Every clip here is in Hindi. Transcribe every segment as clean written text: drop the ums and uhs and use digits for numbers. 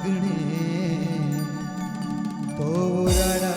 आंगणे तो रड़ा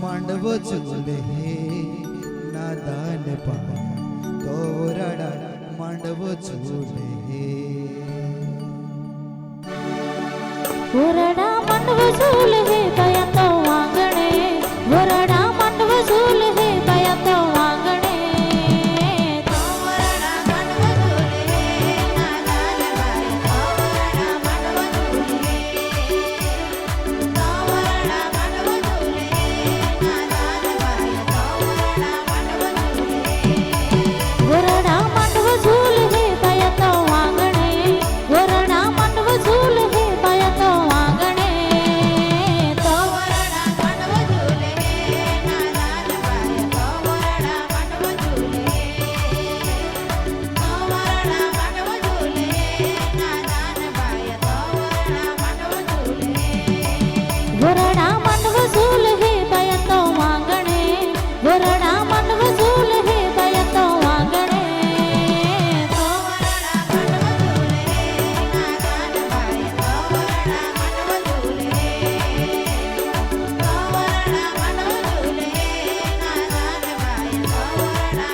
मांडव चूल्हे नादान पाया तो रड़ा मांडव चूल्हे वरडा मंडव झूले बया तो आंगणे वरडा मंडव झूले बया तो आंगणे तो वरडा मंडव झूले नादान बाया तो वरडा मंडव झूले तो वरडा मंडव झूले नादान बाया तो वरडा मंडव झूले बया तो आंगणे वरडा मंडव झूले बया तो आंगणे तो वरडा मंडव झूले नादान बाया तो वरडा मंडव झूले तो वरडा मंडव झूले नादान बाया तो वरडा मंडव झूले बया तो आंगणे वरडा मंडव झूले बया तो आंगणे तो वरडा मंडव झूले नादान बाया तो वरडा मंडव झूले तो वरडा मंडव झूले नादान बाया तो वरडा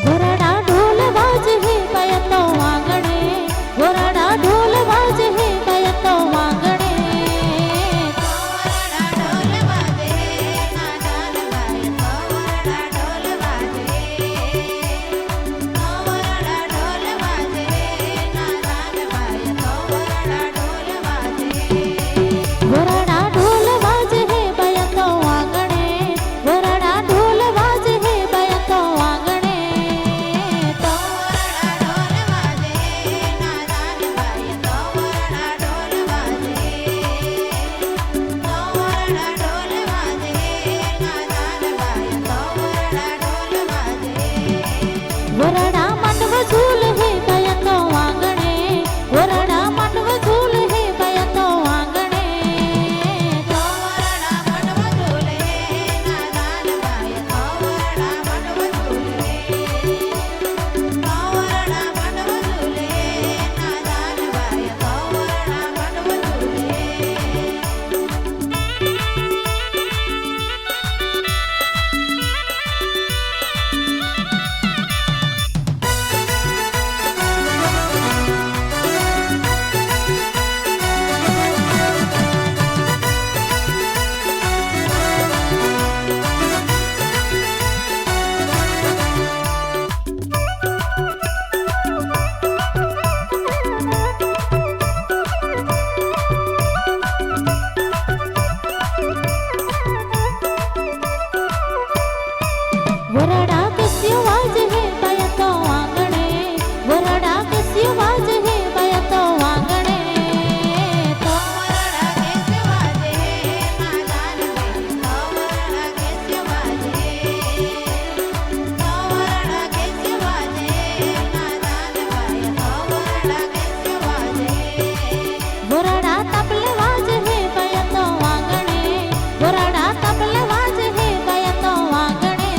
वरडा ढोल बाजे बया तो आंगणे वरडा ढोल बाजे बया तो आंगणे तो वरडा ढोल बाजे नादान बाया तो वरडा ढोल बाजे तो वरडा ढोल बाजे नादान बाया तो वरडा ढोल बाजे वरडा ढोल बाजे बया तो आंगणे वरडा ढोल बाजे बया तो आंगणे तो वरडा ढोल बाजे नादान बाया तो वरडा ढोल बाजे तो वरडा ढोल बाजे नादान बाया तो वरडा ढोल बाजे वरडा मंडव झूले बया तो आंगणे वरडा मंडव झूले बया तो आंगणे तो वरडा मंडव झूले नादान बाया तो वरडा मंडव झूले तो वरडा मंडव झूले नादान बाया तो वरडा मंडव झूले वरडा किस्य वाजे बया तो आंगणे वरडा किस्य वाजे बया तो आंगणे तो वरडा किस्य वाजे नादान बाया तो वरडा किस्य वाजे तो वरडा किस्य वाजे नादान बाया तो वरडा किस्य वाजे वरडा तबले वाजे बया तो आंगणे वरडा तबले वाजे बया तो आंगणे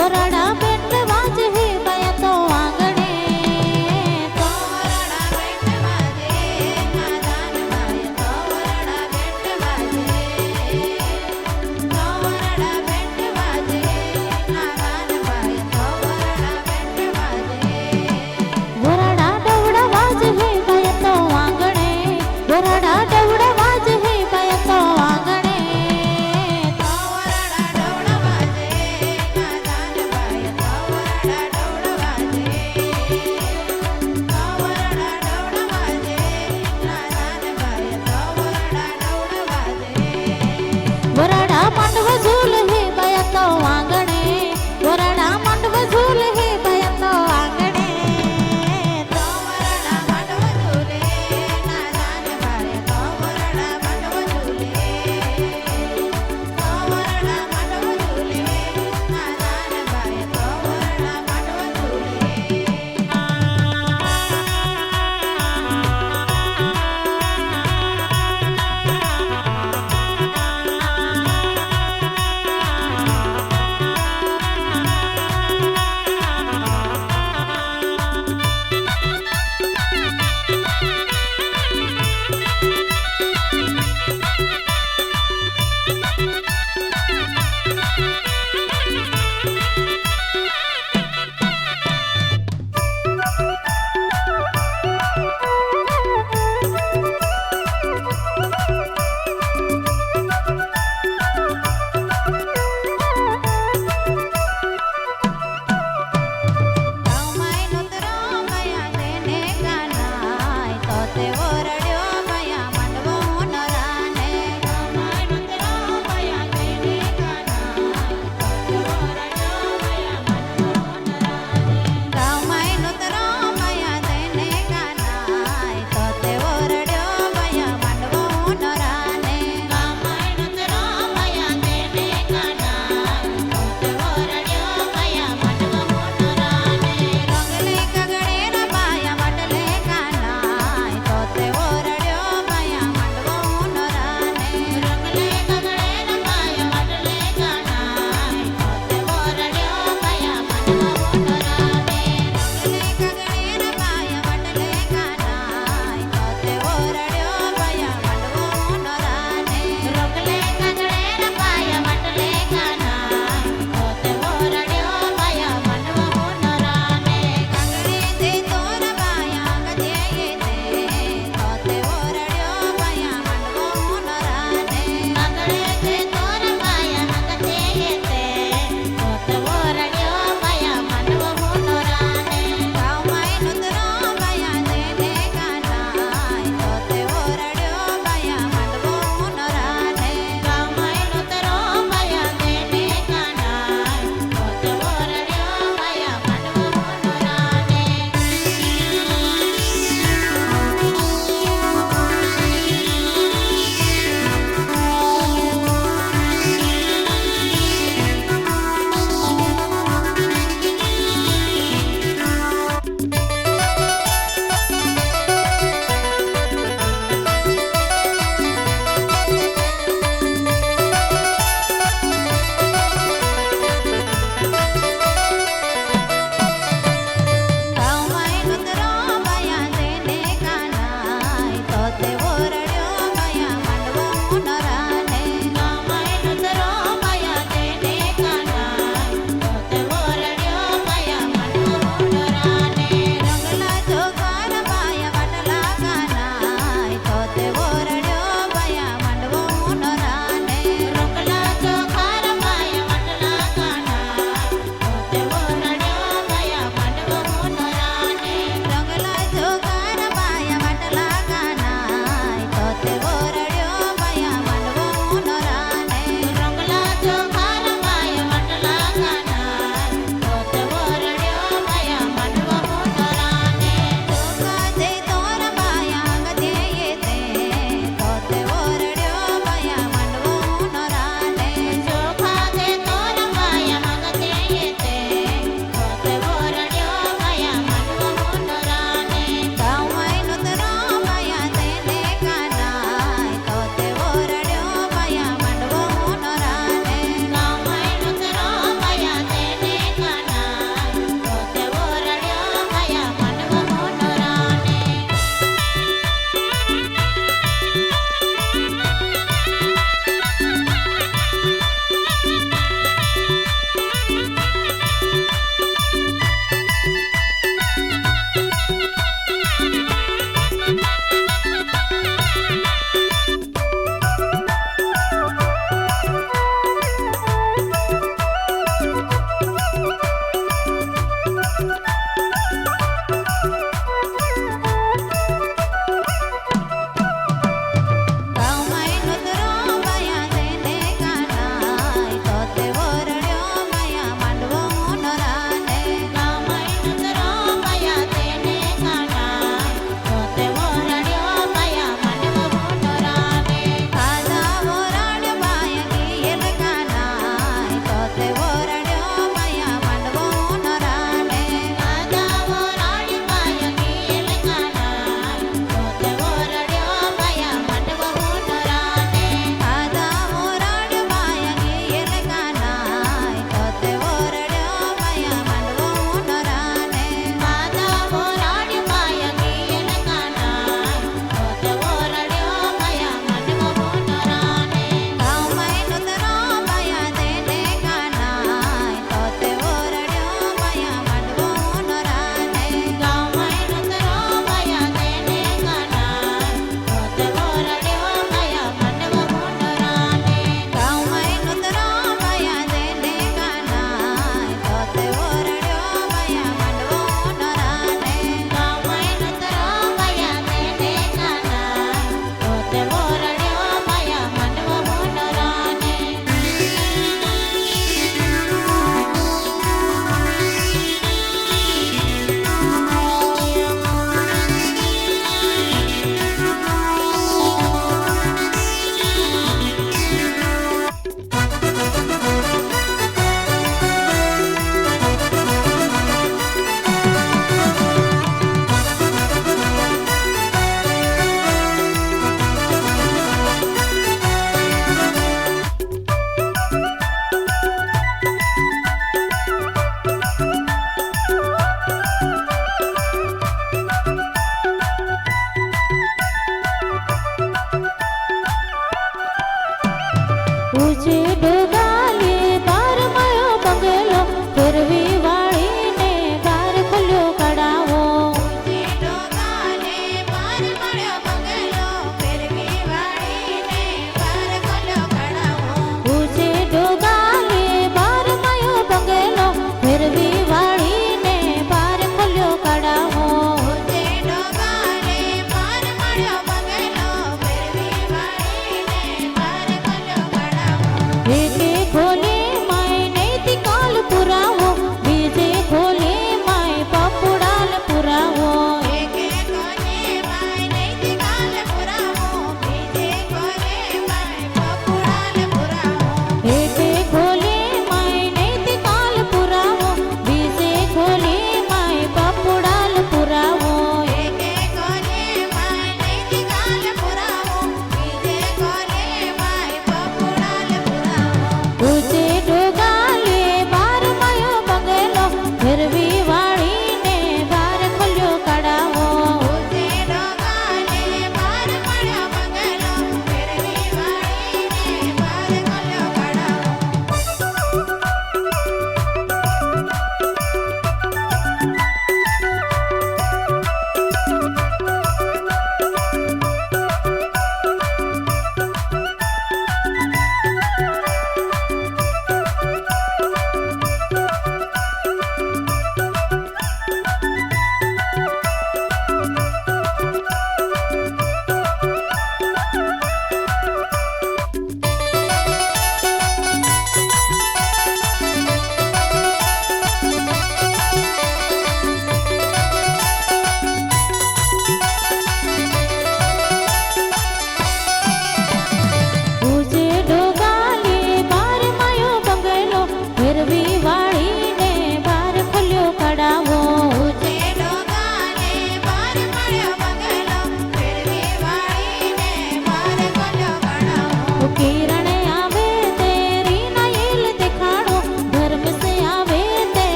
વરડા